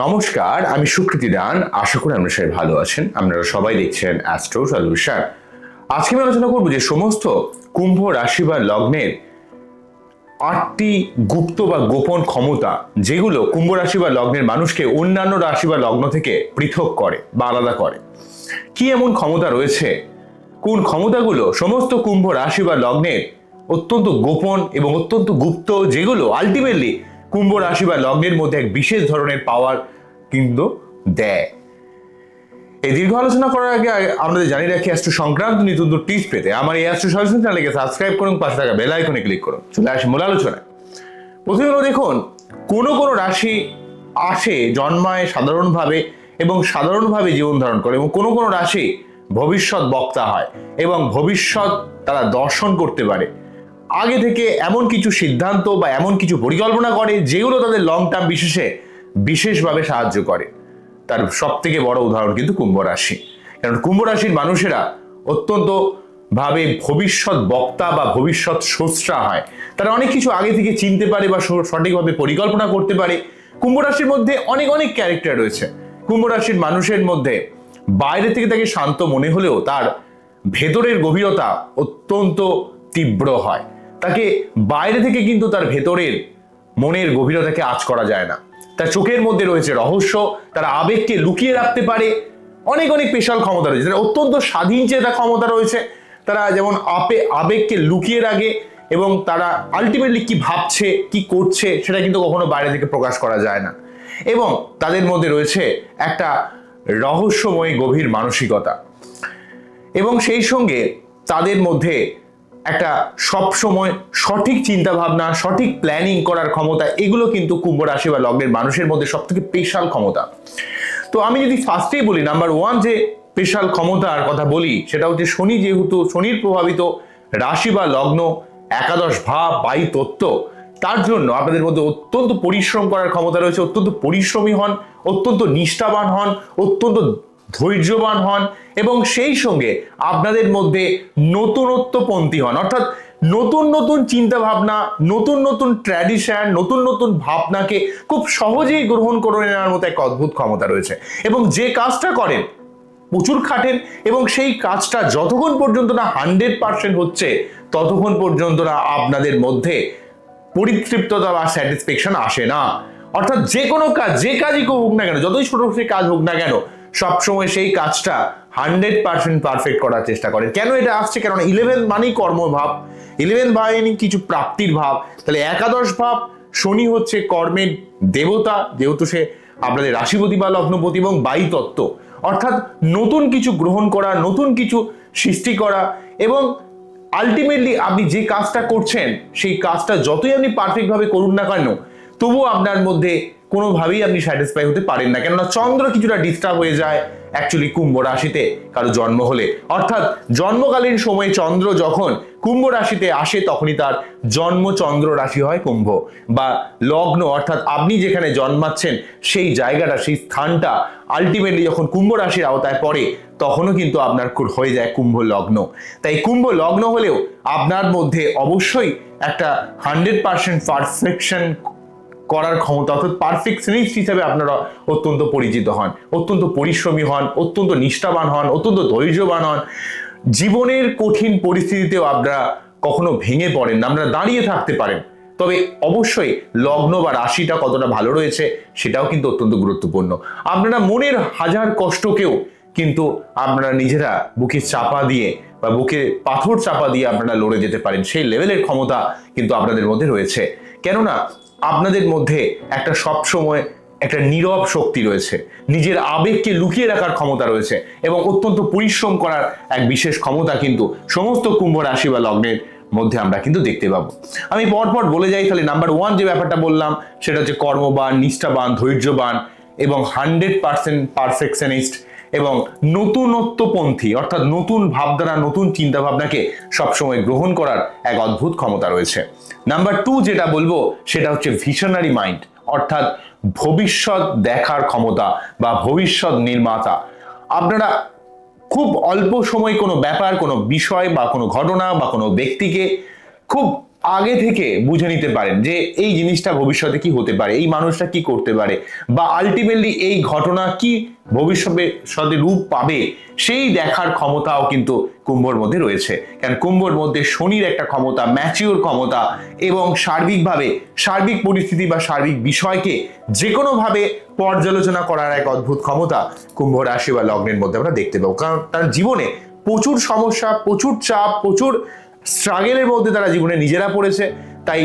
নমস্কার, আমি সুকৃতি দান। আশা করি আপনারা সবাই ভালো আছেন। আপনারা সবাই দেখছেন অ্যাস্ট্রো সলিউশন। আজকে আমি আলোচনা করবো যে সমস্ত কুম্ভ রাশি বা লগ্নের 8টি গুপ্ত বা গোপন ক্ষমতা, যেগুলো কুম্ভ রাশি বা লগ্নের মানুষকে অন্যান্য রাশি বা লগ্ন থেকে পৃথক করে বা আলাদা করে। কি এমন ক্ষমতা রয়েছে, কোন ক্ষমতাগুলো সমস্ত কুম্ভ রাশি বা লগ্নের অত্যন্ত গোপন এবং অত্যন্ত গুপ্ত, যেগুলো আলটিমেটলি কুম্ভ রাশি বা লগ্নের মধ্যে এক বিশেষ ধরনের পাওয়ার কিন্তু দেয়। এই দীর্ঘ আলোচনা করার আগে আমাদের জানিয়ে রাখি, অ্যাস্ট্রো সংক্রান্ত নিত্য টিপস পেতে আমার এই অ্যাস্ট্রো সলিউশন চ্যানেলকে সাবস্ক্রাইব করুন, পাশে থাকা বেল আইকনে ক্লিক করুন। চলে আসি মূল আলোচনায়। প্রথমে হলো, দেখুন, কোনো রাশি আসে, জন্মায় সাধারণভাবে এবং সাধারণভাবে জীবন ধারণ করে, এবং কোনো রাশি ভবিষ্যৎ বক্তা হয় এবং ভবিষ্যৎ তারা দর্শন করতে পারে। আগে থেকে এমন কিছু সিদ্ধান্ত বা এমন কিছু পরিকল্পনা করে যেগুলো তাদের লং টার্ম বিশেষভাবে সাহায্য করে। তার সব থেকে বড় উদাহরণ কিন্তু কুম্ভ রাশি। কারণ কুম্ভ রাশির মানুষেরা অত্যন্ত ভাবে ভবিষ্যৎ বক্তা বা ভবিষ্যৎ স্রষ্টা হয়। তারা অনেক কিছু আগে থেকে চিনতে পারে বা সঠিকভাবে পরিকল্পনা করতে পারে। কুম্ভ রাশির মধ্যে অনেক ক্যারেক্টার রয়েছে। কুম্ভ রাশির মানুষের মধ্যে বাইরে থেকে তাকে শান্ত মনে হলেও তার ভেতরের গভীরতা অত্যন্ত তীব্র হয়। তাকে বাইরে থেকে কিন্তু তার ভেতরের মনের গভীরতাকে আঁচ করা যায় না। তার চোখের মধ্যে রয়েছে রহস্য, তারা আবেগকে লুকিয়ে রাখতে পারে। অনেক স্পেশাল ক্ষমতা রয়েছে, তারা অত্যন্ত স্বাধীন চেতা ক্ষমতা রয়েছে। তারা যেমন আবেগকে লুকিয়ে রাখে এবং তারা আলটিমেটলি কি ভাবছে, কি করছে, সেটা কিন্তু কখনো বাইরে থেকে প্রকাশ করা যায় না। এবং তাদের মধ্যে রয়েছে একটা রহস্যময় গভীর মানসিকতা, এবং সেই সঙ্গে তাদের মধ্যে একটা সবসময় সঠিক চিন্তা ভাবনা, সঠিক প্ল্যানিং করার ক্ষমতা। এগুলো কিন্তু কুম্ভ রাশি বা লগ্নের মানুষের মধ্যে সব থেকে স্পেশাল ক্ষমতা। তো আমি যদি ফার্স্টেই বলি, নাম্বার 1 যে স্পেশাল ক্ষমতার কথা বলি, সেটা হচ্ছে শনি। যেহেতু শনির প্রভাবিত রাশি বা লগ্ন একাদশ ভাব বায়ু তত্ত্ব, তার জন্য আপনাদের মধ্যে অত্যন্ত পরিশ্রম করার ক্ষমতা রয়েছে। অত্যন্ত পরিশ্রমী হন, অত্যন্ত নিষ্ঠাবান হন, অত্যন্ত ধৈর্যবান হন, এবং সেই সঙ্গে আপনাদের মধ্যে নতুনত্বপন্থী হন। অর্থাৎ নতুন চিন্তা ভাবনা, নতুন ট্র্যাডিশন, নতুন ভাবনাকে খুব সহজেই গ্রহণ করে নেওয়ার মতো এক অদ্ভুত ক্ষমতা রয়েছে। এবং যে কাজটা করেন প্রচুর খাটেন, এবং সেই কাজটা যতক্ষণ পর্যন্ত না 100% হচ্ছে, ততক্ষণ পর্যন্ত না আপনাদের মধ্যে পরিতৃপ্ততা বা স্যাটিসফ্যাকশন আসে না। অর্থাৎ যে কোনো কাজ, যে কাজই হোক না কেন, যতই ছোট সে কাজ হোক না কেন, সবসময় সেই কাজটা 100% পারফেক্ট করার চেষ্টা করেন। কেন এটা আসছে? কারণ 11 মানেই কর্মভাব, 11 মানে কিছু প্রাপ্তির ভাব। তাহলে একাদশ ভাব শনি হচ্ছে কর্মের দেবতা, যেহেতু সে আপনাদের রাশিপতি বা লগ্নপতি, এবং বায়ু তত্ত্ব, অর্থাৎ নতুন কিছু গ্রহণ করা, নতুন কিছু সৃষ্টি করা। এবং আলটিমেটলি আপনি যে কাজটা করছেন, সেই কাজটা যতই আপনি পারফেক্ট ভাবে করুন না কেন, তবুও আপনার মধ্যে কোনোভাবেই আপনি স্যাটিসফাই হতে পারেন না। কেননা চন্দ্র কিছুটা ডিস্টার্ব হয়ে যায় অ্যাকচুয়ালি কুম্ভ রাশিতে কারো জন্ম হলে। অর্থাৎ জন্মকালীন সময়ে চন্দ্র যখন কুম্ভ রাশিতে আসে, তখনই তার জন্ম চন্দ্র রাশি হয় কুম্ভ বা লগ্ন। অর্থাৎ আপনি যেখানে জন্মাচ্ছেন সেই জায়গাটা, সেই স্থানটা আলটিমেটলি যখন কুম্ভ রাশির আওতায় পড়ে, তখনও কিন্তু আপনার হয়ে যায় কুম্ভ লগ্ন। তাই কুম্ভ লগ্ন হলেও আপনার মধ্যে অবশ্যই একটা 100% পারফেকশন করার ক্ষমতা, অর্থাৎ পারফেকশনিস্ট হিসেবে আপনারা অত্যন্ত পরিচিত হন, অত্যন্ত পরিশ্রমী হন, অত্যন্ত নিষ্ঠাবান হন, অত্যন্ত ধৈর্যবান হন। জীবনের কঠিন পরিস্থিতিতেও আপনারা কখনো ভেঙে পড়েন না, আপনারা দাঁড়িয়ে থাকতে পারেন। তবে অবশ্যই লগ্ন বা রাশিটা কতটা ভালো রয়েছে সেটাও কিন্তু অত্যন্ত গুরুত্বপূর্ণ। আপনারা মনের হাজার কষ্টকেও কিন্তু আপনারা নিজেরা বুকে চাপা দিয়ে বা বুকে পাথর চাপা দিয়ে আপনারা লড়ে যেতে পারেন। সেই লেভেলের ক্ষমতা কিন্তু আপনাদের মধ্যে রয়েছে। কেননা আপনাদের মধ্যে একটা সবসময় একটা নীরব শক্তি রয়েছে, নিজের আবেগকে লুকিয়ে রাখার ক্ষমতা রয়েছে, এবং অত্যন্ত পরিশ্রম করার এক বিশেষ ক্ষমতা কিন্তু সমস্ত কুম্ভ রাশি বা লগ্নের মধ্যে আমরা কিন্তু দেখতে পাবো। আমি পরপর বলে যাই। তাহলে নাম্বার 1 যে ব্যাপারটা বললাম, সেটা হচ্ছে কর্মবান, নিষ্ঠাবান, ধৈর্যবান এবং 100% পারফেকশনিস্ট এবং নতুনত্বপন্থী, অর্থাৎ নতুন ভাবধারা, নতুন চিন্তা ভাবনাকে সবসময় গ্রহণ করার এক অদ্ভুত ক্ষমতা রয়েছে। নাম্বার 2 যেটা বলবো, সেটা হচ্ছে ভিশনারি মাইন্ড, অর্থাৎ ভবিষ্যৎ দেখার ক্ষমতা বা ভবিষ্যৎ নির্মাতা। আপনারা খুব অল্প সময় কোনো ব্যাপার, কোনো বিষয় বা কোনো ঘটনা বা কোনো ব্যক্তিকে খুব আগে থেকে বুঝে নিতে পারেন যে এই জিনিসটা ভবিষ্যতে কি হতে পারে, এই মানুষটা কি করতে পারে, বা আলটিমেটলি এই ঘটনা কি ভবিষ্যতে রূপ পাবে সেই দেখার ক্ষমতাও কিন্তু কুম্ভর মধ্যে রয়েছে। কারণ কুম্ভর মধ্যে শনির একটা ক্ষমতা, ম্যাচিওর ক্ষমতা, এবং সার্বিক পরিস্থিতি বা সার্বিক বিষয়কে যে কোনো ভাবে পর্যালোচনা করার এক অদ্ভুত ক্ষমতা কুম্ভ রাশি বা লগ্নের মধ্যে আমরা দেখতে পাবো। কারণ তার জীবনে প্রচুর সমস্যা, প্রচুর চাপ, প্রচুর স্ট্রাগেলের মধ্যে তারা জীবনে নিজেরা পড়েছে। তাই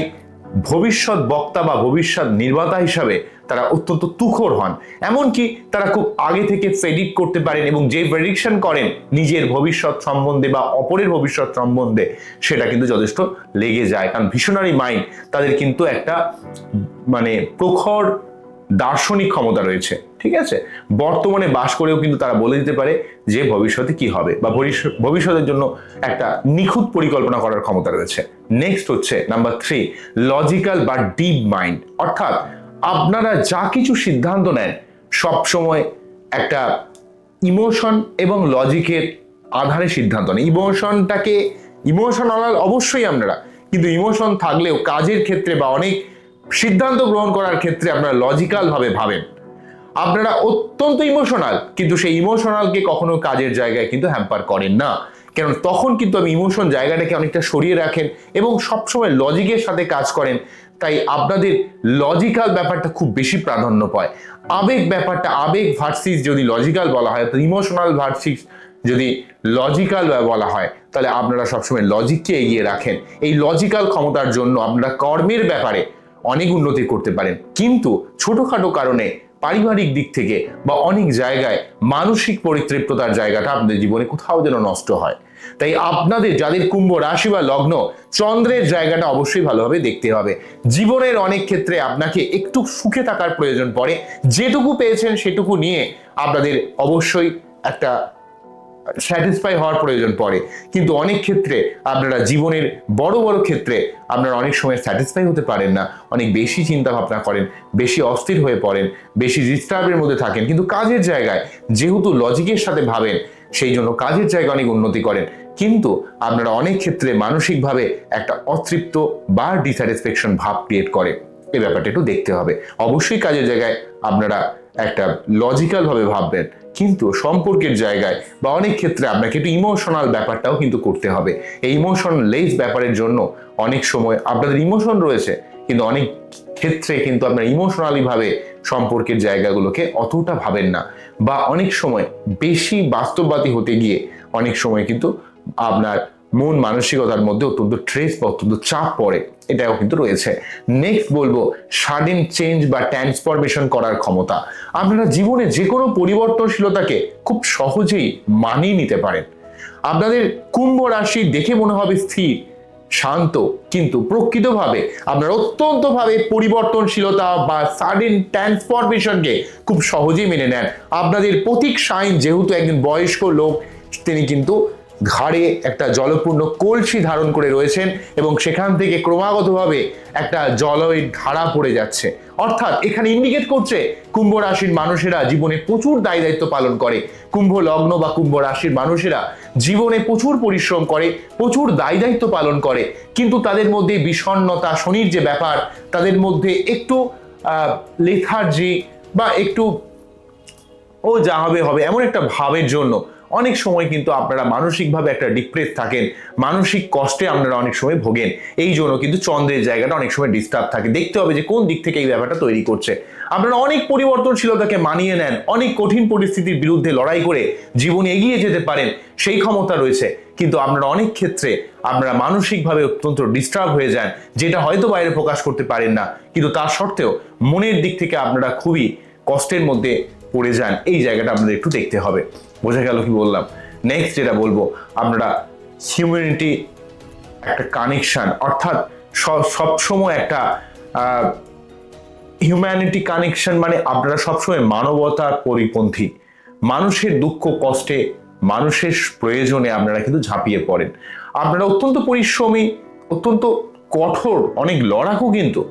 ভবিষ্যৎ বক্তা বা ভবিষ্যৎ নির্মাতা হিসাবে তারা অত্যন্ত তুখোড় হন। এমনকি তারা খুব আগে থেকে প্রেডিক্ট করতে পারেন, এবং যে প্রেডিকশন করেন নিজের ভবিষ্যৎ সম্বন্ধে বা অপরের ভবিষ্যৎ সম্বন্ধে, সেটা কিন্তু যথেষ্ট লেগে যায়। কারণ ভিশনারি মাইন্ড তাদের কিন্তু একটা প্রখর দার্শনিক ক্ষমতা রয়েছে। ঠিক আছে, বর্তমানে বাস করেও কিন্তু তারা বলে দিতে পারে যে ভবিষ্যতে কি হবে, বা ভবিষ্যতের জন্য একটা নিখুঁত পরিকল্পনা করার ক্ষমতা রয়েছে। নেক্সট হচ্ছে নাম্বার 3, লজিক্যাল বা ডিপ মাইন্ড। অর্থাৎ আপনারা যা কিছু সিদ্ধান্ত নেন সব সময় একটা ইমোশন এবং লজিকের আধারে সিদ্ধান্ত নেন। ইমোশনাল অবশ্যই আপনারা, কিন্তু ইমোশন থাকলেও কাজের ক্ষেত্রে বা অনেক সিদ্ধান্ত গ্রহণ করার ক্ষেত্রে আপনারা লজিক্যাল ভাবে ভাবেন। আপনারা অত্যন্ত ইমোশনাল, কিন্তু সেই ইমোশনালকে কখনো কাজের জায়গায় কিন্তু হ্যাম্পার করেন না। কারণ তখন কিন্তু আপনি ইমোশন জায়গাটাকে অনেকটা সরিয়ে রাখেন এবং সবসময় লজিকের সাথে কাজ করেন। তাই আপনাদের লজিক্যাল ব্যাপারটা খুব বেশি প্রাধান্য পায়। আবেগ ভার্সিস যদি লজিক্যাল বলা হয়, তো ইমোশনাল ভার্সিস যদি লজিক্যাল বলা হয়, তাহলে আপনারা সবসময় লজিককে এগিয়ে রাখেন। এই লজিক্যাল ক্ষমতার জন্য আপনারা কর্মের ব্যাপারে অনেক উন্নতি করতে পারেন, কিন্তু ছোটখাটো কারণে পারিবারিক দিক থেকে বা অনেক জায়গায় মানসিক পরিতৃপ্ততার জায়গাটা আপনাদের জীবনে কোথাও যেন নষ্ট হয়। তাই আপনাদের যাদের কুম্ভ রাশি বা লগ্ন, চন্দ্রের জায়গাটা অবশ্যই ভালোভাবে দেখতে হবে। জীবনের অনেক ক্ষেত্রে আপনাকে একটু সুখে থাকার প্রয়োজন পড়ে, যেটুকু পেয়েছেন সেটুকু নিয়ে আপনাদের অবশ্যই একটা স্যাটিসফাই হওয়ার প্রয়োজন পড়ে। কিন্তু অনেক ক্ষেত্রে আপনারা জীবনের বড় বড় ক্ষেত্রে আপনারা অনেক সময় স্যাটিসফাই হতে পারেন না, অনেক বেশি চিন্তা ভাবনা করেন, বেশি অস্থির হয়ে পড়েন, বেশি ডিস্টার্বের মধ্যে থাকেন। কিন্তু কাজের জায়গায় যেহেতু লজিকের সাথে ভাবেন, সেই জন্য কাজের জায়গায় অনেক উন্নতি করেন। কিন্তু আপনারা অনেক ক্ষেত্রে মানসিকভাবে একটা অতৃপ্ত বা ডিস্যাটিসফ্যাকশন ভাব ক্রিয়েট করে। এই ব্যাপারটা একটু দেখতে হবে। অবশ্যই কাজের জায়গায় আপনারা একটা লজিক্যাল ভাবে ভাববেন, কিন্তু সম্পর্কের জায়গায় বা অনেক ক্ষেত্রে আপনাকে একটু ইমোশনাল ব্যাপারটাও কিন্তু করতে হবে। এই ইমোশনলেস ব্যাপারের জন্য অনেক সময় আপনাদের ইমোশন রয়েছে, কিন্তু অনেক ক্ষেত্রে কিন্তু আপনারা ইমোশনালি ভাবে সম্পর্কের জায়গাগুলোকে অতটা ভাবেন না, বা অনেক সময় বেশি বাস্তববাদী হতে গিয়ে অনেক সময় কিন্তু আপনার মন মানসিকতার মধ্যে অত্যন্ত স্ট্রেস বা অত্যন্ত চাপ পড়ে, এটাও কিন্তু রয়েছে। নেক্সট বলবো সাডেন চেঞ্জ বা ট্রান্সফরমেশন করার ক্ষমতা। আপনারা জীবনে যে কোনো পরিবর্তনশীলতাকে খুব সহজেই মানিয়ে নিতে পারেন। আপনাদের কুম্ভ রাশি দেখে মনে হবে স্থির, শান্ত, কিন্তু প্রকৃতভাবে আপনারা অত্যন্ত ভাবে পরিবর্তনশীলতা বা সাডেন ট্রান্সফরমেশনকে খুব সহজেই মেনে নেন। আপনাদের প্রতীক সাইন যেহেতু একজন বয়স্ক লোক, তিনি কিন্তু ঘাড়ে একটা জলপূর্ণ কলসি ধারণ করে রয়েছেন এবং সেখান থেকে ক্রমাগতভাবে একটা জলের ধারা পড়ে যাচ্ছে। অর্থাৎ এখানে ইন্ডিকেট করছে কুম্ভ রাশির মানুষেরা জীবনে প্রচুর দায় দায়িত্ব পালন করে। কুম্ভ লগ্ন বা কুম্ভ রাশির মানুষেরা জীবনে প্রচুর পরিশ্রম করে, প্রচুর দায় দায়িত্ব পালন করে, কিন্তু তাদের মধ্যে বিষণ্ণতা, শনির যে ব্যাপার, তাদের মধ্যে একটু লেথার্জি বা একটু ও যা হবে হবে এমন একটা ভাবের জন্য অনেক সময় কিন্তু আপনারা মানসিকভাবে একটা ডিপ্রেস থাকেন, মানসিক কষ্টে আপনারা অনেক সময় ভোগেন। এই জন্য কিন্তু চন্দ্রের জায়গাটা অনেক সময় ডিস্টার্ব থাকে। দেখতে হবে যে কোন দিক থেকে এই ব্যাপারটা তৈরি করছে। আপনারা অনেক পরিবর্তনশীলতাকে মানিয়ে নেন, অনেক কঠিন পরিস্থিতির বিরুদ্ধে লড়াই করে জীবনে এগিয়ে যেতে পারেন, সেই ক্ষমতা রয়েছে। কিন্তু আপনারা অনেক ক্ষেত্রে আপনারা মানসিকভাবে অত্যন্ত ডিস্টার্ব হয়ে যান, যেটা হয়তো বাইরে প্রকাশ করতে পারেন না, কিন্তু তা সত্ত্বেও মনের দিক থেকে আপনারা খুবই কষ্টের মধ্যে পড়ে যান। এই জায়গাটা আপনাদের একটু দেখতে হবে। বোঝা গেল কি বললাম? নেক্সট যেটা বলবো, আপনারা হিউম্যানিটি একটা কানেকশন, অর্থাৎ সবসময় একটা হিউম্যানিটি কানেকশন, মানে আপনারা সবসময় মানবতার পরিপন্থী। মানুষের দুঃখ কষ্টে, মানুষের প্রয়োজনে আপনারা কিন্তু ঝাঁপিয়ে পড়েন। আপনারা অত্যন্ত পরিশ্রমী, অত্যন্ত কঠোর, অনেক লড়াকু, কিন্তু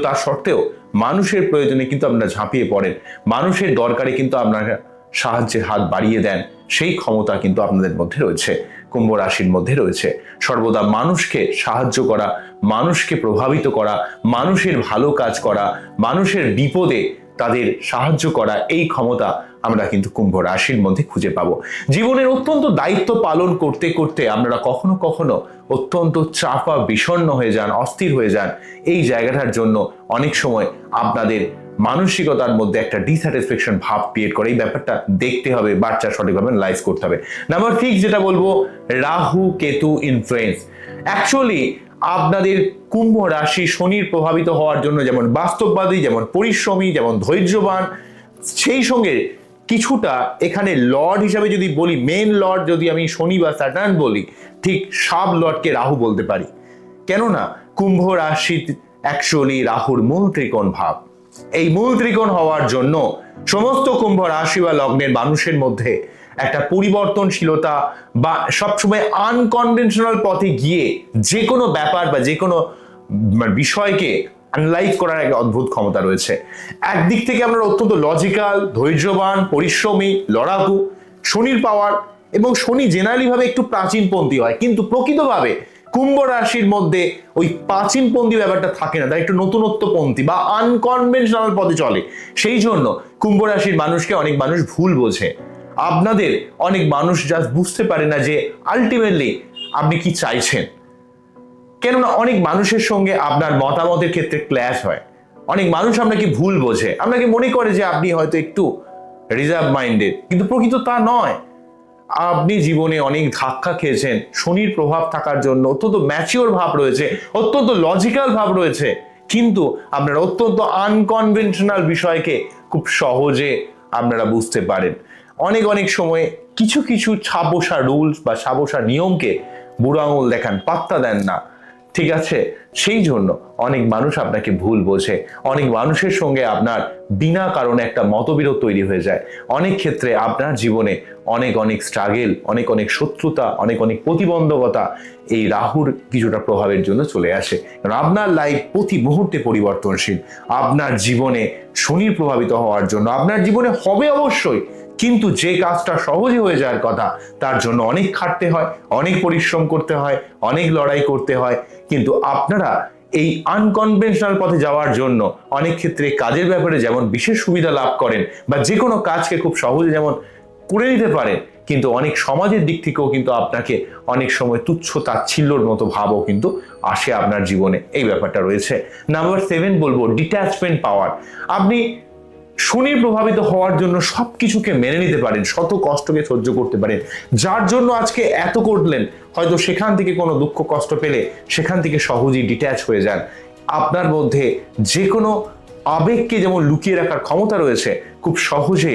তার সত্ত্বেও মানুষের প্রয়োজনে কিন্তু আপনারা ঝাঁপিয়ে পড়েন। মানুষের দরকারে কিন্তু আপনারা সাহায্যের হাত বাড়িয়ে দেন। সেই ক্ষমতা কিন্তু আপনাদের মধ্যে রয়েছে, কুম্ভ রাশির মধ্যে রয়েছে। সর্বদা মানুষকে সাহায্য করা, মানুষকে প্রভাবিত করা, মানুষের ভালো কাজ করা, মানুষের বিপদে তাদের সাহায্য করা, এই ক্ষমতা আমরা কিন্তু কুম্ভ রাশির মধ্যে খুঁজে পাবো। জীবনের অত্যন্ত দায়িত্ব পালন করতে করতে আপনারা কখনো কখনো অত্যন্ত চাপা বিষণ্ণ হয়ে যান, অস্থির হয়ে যান। এই জায়গাটার জন্য অনেক সময় আপনাদের মানসিকতার মধ্যে একটা ডিস্যাটিসফ্যাকশন ভাব ক্রিয়েট করে। এই ব্যাপারটা দেখতে হবে, বাচ্চা সঠিকভাবে অ্যানালাইজ করতে হবে। নাম্বার 6 যেটা বলবো, রাহু কেতু ইনফ্লুয়েন্স। অ্যাকচুয়ালি আপনাদের কুম্ভ রাশি শনির প্রভাবিত হওয়ার জন্য যেমন বাস্তববাদী, যেমন পরিশ্রমী, যেমন ধৈর্যবান, সেই সঙ্গে কিছুটা এখানে লর্ড হিসাবে যদি বলি, মেন লর্ড যদি আমি শনি বা স্যাটার্ন বলি, ঠিক সাব লর্ডকে রাহু বলতে পারি। কেননা কুম্ভ রাশি অ্যাকচুয়ালি রাহুর মূল ত্রিকোণ ভাব। এই মূল ত্রিকোণ হওয়ার জন্য সমস্ত কুম্ভ রাশি বা লগ্নের মানুষের মধ্যে একটা পরিবর্তনশীলতা বা সবসময় আনকনভেনশনাল পথে গিয়ে যে কোনো ব্যাপার বা যে কোনো বিষয়কে অ্যানালাইজ করার একটা অদ্ভুত ক্ষমতা রয়েছে। একদিক থেকে আপনারা অত্যন্ত লজিক্যাল, ধৈর্যবান, পরিশ্রমী, লড়াকু, শনির পাওয়ার, এবং শনি জেনারেলি ভাবে একটু প্রাচীনপন্থী হয়, কিন্তু প্রকৃতভাবে কুম্ভ রাশির মধ্যে ওই প্রাচীনপন্থী ব্যাপারটা থাকে না, তার একটু নতুনত্বপন্থী বা আনকনভেনশনাল পথে চলে। সেই জন্য কুম্ভ রাশির মানুষকে অনেক মানুষ ভুল বোঝে। আপনাদের অনেক মানুষ জাস্ট বুঝতে পারে না যে আলটিমেটলি আপনি কি চাইছেন। কেননা অনেক মানুষের সঙ্গে আপনার মতামতের ক্ষেত্রে ক্ল্যাশ হয়। অনেক মানুষ আপনাকে ভুল বোঝে, আপনাকে মনে করে যে আপনি হয়তো একটু রিজার্ভ মাইন্ডেড, কিন্তু প্রকৃত তা নয়। আপনি জীবনে অনেক ধাক্কা খেয়েছেন, শনির প্রভাব থাকার জন্য অত্যন্ত ম্যাচিওর ভাব রয়েছে, অত্যন্ত লজিক্যাল ভাব রয়েছে, কিন্তু আপনারা অত্যন্ত আনকনভেনশনাল বিষয়কে খুব সহজে আপনারা বুঝতে পারেন। অনেক সময় কিছু কিছু ছাপোষা রুলস বা ছাপোষা নিয়মকে বুড়ো আঙুল দেখান, পাত্তা দেন না, ঠিক আছে? সেই জন্য অনেক মানুষ আপনাকে ভুল বোঝে, অনেক মানুষের সঙ্গে আপনার বিনা কারণে একটা মতবিরোধ তৈরি হয়ে যায়। অনেক ক্ষেত্রে আপনার জীবনে অনেক স্ট্রাগেল, অনেক শত্রুতা, অনেক প্রতিবন্ধকতা এই রাহুর কিছুটা প্রভাবের জন্য চলে আসে। কারণ আপনার লাইফ প্রতি মুহূর্তে পরিবর্তনশীল। আপনার জীবনে শনির প্রভাবিত হওয়ার জন্য আপনার জীবনে হবে অবশ্যই, কিন্তু যে কাজটা সহজে হয়ে যাওয়ার কথা তার জন্য অনেক খাটতে হয়, অনেক পরিশ্রম করতে হয়, অনেক লড়াই করতে হয়। কিন্তু আপনারা এই আনকনভেনশনাল পথে যাওয়ার জন্য অনেক ক্ষেত্রে কাজের ব্যাপারে যেমন বিশেষ সুবিধা লাভ করেন বা যে কোনো কাজকে খুব সহজে যেমন করে নিতে পারেন, কিন্তু অনেক সমাজের দিক থেকেও কিন্তু আপনাকে অনেক সময় তুচ্ছ তাচ্ছিল্যর মতো ভাবও কিন্তু আসে আপনার জীবনে। এই ব্যাপারটা রয়েছে। নাম্বার 7 বলবো, ডিট্যাচমেন্ট পাওয়ার। আপনি শনির প্রভাবিত হওয়ার জন্য সবকিছুকে মেনে নিতে পারেন, শত কষ্টকে সহ্য করতে পারেন, যার জন্য আজকে এত করলেন, হয়তো সেখান থেকে কোনো দুঃখ কষ্ট পেলে সেখান থেকে সহজেই ডিট্যাচ হয়ে যান। আপনার মধ্যে যে কোনো আবেগকে যেমন লুকিয়ে রাখার ক্ষমতা রয়েছে, খুব সহজে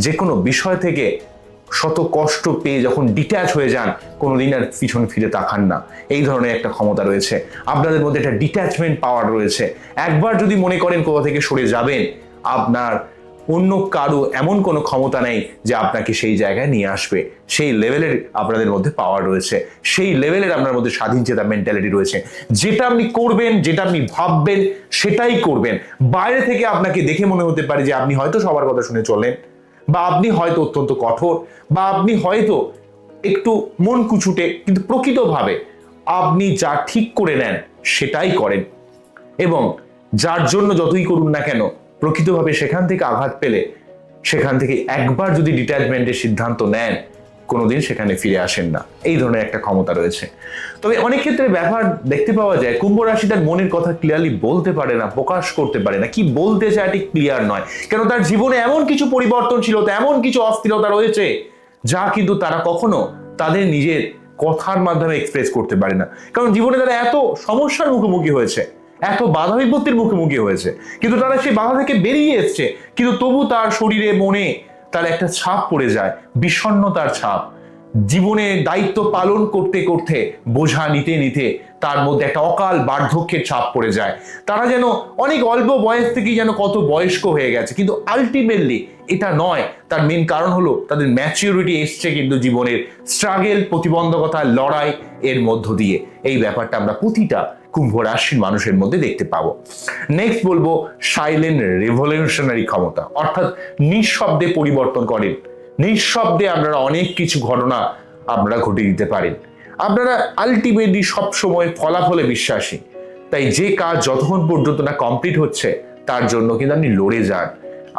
যে কোনো বিষয় থেকে শত কষ্ট পেয়ে যখন ডিট্যাচ হয়ে যান, কোনোদিন আর পিছনে ফিরে তাকান না। এই ধরনের একটা ক্ষমতা রয়েছে আপনাদের মধ্যে, একটা ডিট্যাচমেন্ট পাওয়ার রয়েছে। একবার যদি মনে করেন কোথা থেকে সরে যাবেন, আপনার অন্য কারো এমন কোনো ক্ষমতা নেই যে আপনাকে সেই জায়গায় নিয়ে আসবে। সেই লেভেলের আপনাদের মধ্যে পাওয়ার রয়েছে, সেই লেভেলের আপনার মধ্যে স্বাধীন চেতা মেন্টালিটি রয়েছে। যেটা আপনি করবেন, যেটা আপনি ভাববেন সেটাই করবেন। বাইরে থেকে আপনাকে দেখে মনে হতে পারে যে আপনি হয়তো সবার কথা শুনে চলেন, বা আপনি হয়তো অত্যন্ত কঠোর, বা আপনি হয়তো একটু মন কুচুটে, কিন্তু প্রকৃতভাবে আপনি যা ঠিক করে নেন সেটাই করেন, এবং যার জন্য যতই করুন না কেন প্রকৃতভাবে সেখান থেকে আঘাত পেলে সেখান থেকে একবার যদি ডিট্যাচমেন্টের সিদ্ধান্ত নেন, কোনোদিন সেখানে ফিরে আসেন না। এই ধরনের একটা ক্ষমতা রয়েছে। তবে অনেক ক্ষেত্রে ব্যাপার দেখতে পাওয়া যায়, কুম্ভ রাশি তার মনের কথা ক্লিয়ারলি বলতে পারে না, প্রকাশ করতে পারে না, কি বলতে চায় ঠিক ক্লিয়ার নয়। কেন তার জীবনে এমন কিছু পরিবর্তনশীলতা, এমন কিছু অস্থিরতা রয়েছে যা কিন্তু তারা কখনো তাদের নিজের কথার মাধ্যমে এক্সপ্রেস করতে পারে না। কারণ জীবনে তারা এত সমস্যার মুখোমুখি হয়েছে, এত বাধা বিপত্তির মুখোমুখি হয়েছে, কিন্তু তারা সেই বাধা থেকে বেরিয়ে এসছে, কিন্তু তবু তার শরীরে মনে তার একটা ছাপ পড়ে যায়, বিষণ্ণতার ছাপ। জীবনে দায়িত্ব পালন করতে করতে, বোঝা নিতে নিতে তার মধ্যে একটা অকাল বার্ধক্যের ছাপ পড়ে যায়। তারা যেন অনেক অল্প বয়স থেকেই যেন কত বয়স্ক হয়ে গেছে, কিন্তু আলটিমেটলি এটা নয়। তার মেন কারণ হলো তাদের ম্যাচিউরিটি এসছে কিন্তু জীবনের স্ট্রাগল, প্রতিবন্ধকতা, লড়াই এর মধ্য দিয়ে। এই ব্যাপারটা আমরা প্রতিটা কুম্ভ রাশির মানুষের মধ্যে দেখতে পাবো। নেক্সট বলবো সাইলেন্ট রেভলিউশনারি ক্ষমতা, অর্থাৎ নিঃশব্দে পরিবর্তন করেন। নিঃশব্দে আপনারা অনেক কিছু ঘটনা আপনারা ঘটে দিতে পারেন। আপনারা আলটিমেটলি সবসময় ফলাফলে বিশ্বাসী, তাই যে কাজ যতক্ষণ পর্যন্ত না কমপ্লিট হচ্ছে তার জন্য কিন্তু আপনি লড়ে যান।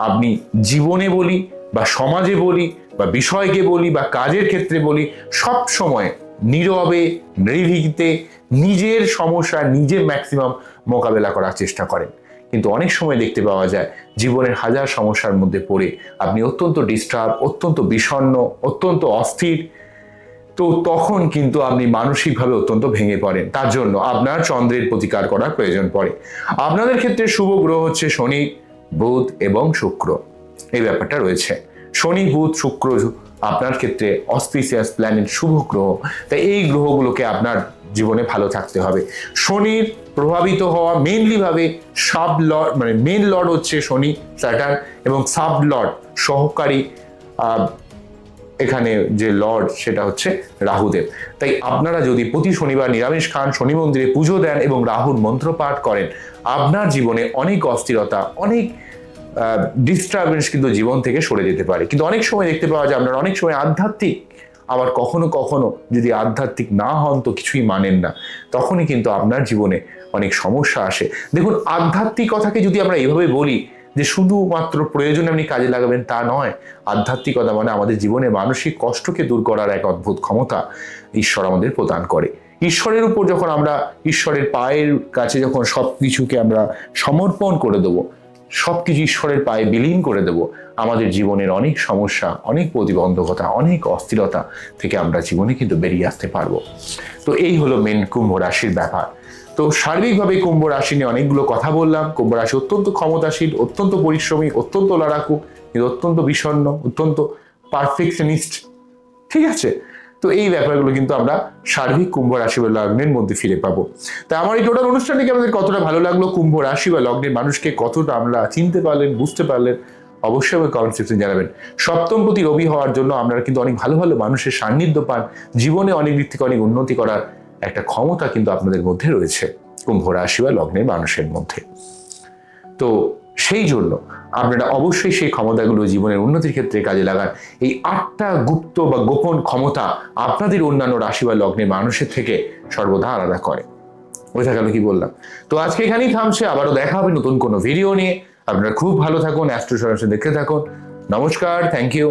আপনি জীবনে বলি বা সমাজে বলি বা বিষয়কে বলি বা কাজের ক্ষেত্রে বলি, সব সময় নীরবে নির্ভীকতে নিজের সমস্যা নিজে ম্যাক্সিমাম মোকাবেলা করার চেষ্টা করেন। কিন্তু অনেক সময় দেখতে পাওয়া যায় জীবনের হাজার সমস্যার মধ্যে পড়ে আপনি অত্যন্ত ডিস্টার্ব, অত্যন্ত বিষণ্ণ, অত্যন্ত অস্থির, তো তখন কিন্তু আপনি মানসিকভাবে অত্যন্ত ভেঙে পড়েন। তার জন্য আপনার চন্দ্রের প্রতিকার করার প্রয়োজন পড়ে। আপনাদের ক্ষেত্রে শুভ গ্রহ হচ্ছে শনি, বুধ এবং শুক্র, এই ব্যাপারটা রয়েছে। শনি, বুধ, শুক্র আপনার ক্ষেত্রে অসপিসিয়াস প্ল্যানেট, শুভ গ্রহ, তাই এই গ্রহগুলোকে আপনার জীবনে ভালো থাকতে হবে। শনির প্রভাবিত হওয়া মেইনলি ভাবে সাব লর্ড, মানে মেন লর্ড হচ্ছে শনি, স্যাটার্ন, এবং সাব লর্ড সহকারী এখানে যে লর্ড সেটা হচ্ছে রাহুদেব। তাই আপনারা যদি প্রতি শনিবার নিরামিষ খান, শনি মন্দিরে পুজো দেন এবং রাহুর মন্ত্র পাঠ করেন, আপনার জীবনে অনেক অস্থিরতা, অনেক ডিস্টারবেন্স কিন্তু জীবন থেকে সরে যেতে পারে। কিন্তু অনেক সময় দেখতে পাওয়া যায় আপনারা অনেক সময় আধ্যাত্মিক, আবার কখনো কখনো যদি আধ্যাত্মিক না হন তো কিছুই মানেন না, তখনই কিন্তু আপনার জীবনে অনেক সমস্যা আসে। দেখুন, আধ্যাত্মিকতাকে যদি আমরা এইভাবে বলি যে শুধুমাত্র প্রয়োজনে আপনি কাজে লাগাবেন তা নয়, আধ্যাত্মিকতা মানে আমাদের জীবনে মানসিক কষ্টকে দূর করার এক অদ্ভুত ক্ষমতা ঈশ্বর আমাদের প্রদান করে। ঈশ্বরের উপর যখন আমরা ঈশ্বরের পায়ের কাছে যখন সব কিছুকে আমরা সমর্পণ করে দেবো, সবকিছু ঈশ্বরের পায়ে বিলীন করে দেব, আমাদের জীবনের অনেক সমস্যা, অনেক প্রতিবন্ধকতা, অনেক অস্থিরতা থেকে আমরা জীবনে কিন্তু বেরিয়ে আসতে পারবো। তো এই হলো মেন কুম্ভ রাশির ব্যাপার। তো সার্বিকভাবে কুম্ভ রাশি নিয়ে অনেকগুলো কথা বললাম। কুম্ভ রাশি অত্যন্ত ক্ষমতাশীল, অত্যন্ত পরিশ্রমী, অত্যন্ত লড়াকু, কিন্তু অত্যন্ত বিষণ্ণ, অত্যন্ত পারফেকশনিস্ট, ঠিক আছে? তো এই ব্যাপারগুলো কিন্তু আমরা সার্বিক কুম্ভ রাশি বা লগ্নের মধ্যে ফিরে পাবো। তাই আমার এই টোটাল অনুষ্ঠানটিকে আমাদের কতটা ভালো লাগলো, কুম্ভ রাশি বা লগ্নের মানুষকে কতটা আমরা চিনতে পারলেন, বুঝতে পারলেন, অবশ্যই আমাকে কমেন্ট সেকশনে জানাবেন। সপ্তমপতি রবি হওয়ার জন্য আপনারা কিন্তু অনেক ভালো ভালো মানুষের সান্নিধ্য পান, জীবনে অনেক দিক থেকে অনেক উন্নতি করার একটা ক্ষমতা কিন্তু আপনাদের মধ্যে রয়েছে কুম্ভ রাশি বা লগ্নের মানুষের মধ্যে। তো সেই জন্য আপনারা অবশ্যই সেই ক্ষমতাগুলো জীবনের উন্নতির ক্ষেত্রে কাজে লাগান। এই 8টা গুপ্ত বা গোপন ক্ষমতা আপনাদের অন্যান্য রাশি বা লগ্নের মানুষের থেকে সর্বদা আলাদা করে। বোঝা গেল কি বললাম? তো আজকে এখানেই থামছে, আবারও দেখা হবে নতুন কোনো ভিডিও নিয়ে। আপনারা খুব ভালো থাকুন, অ্যাস্ট্রো সরাসরি দেখতে থাকুন। নমস্কার, থ্যাংক ইউ।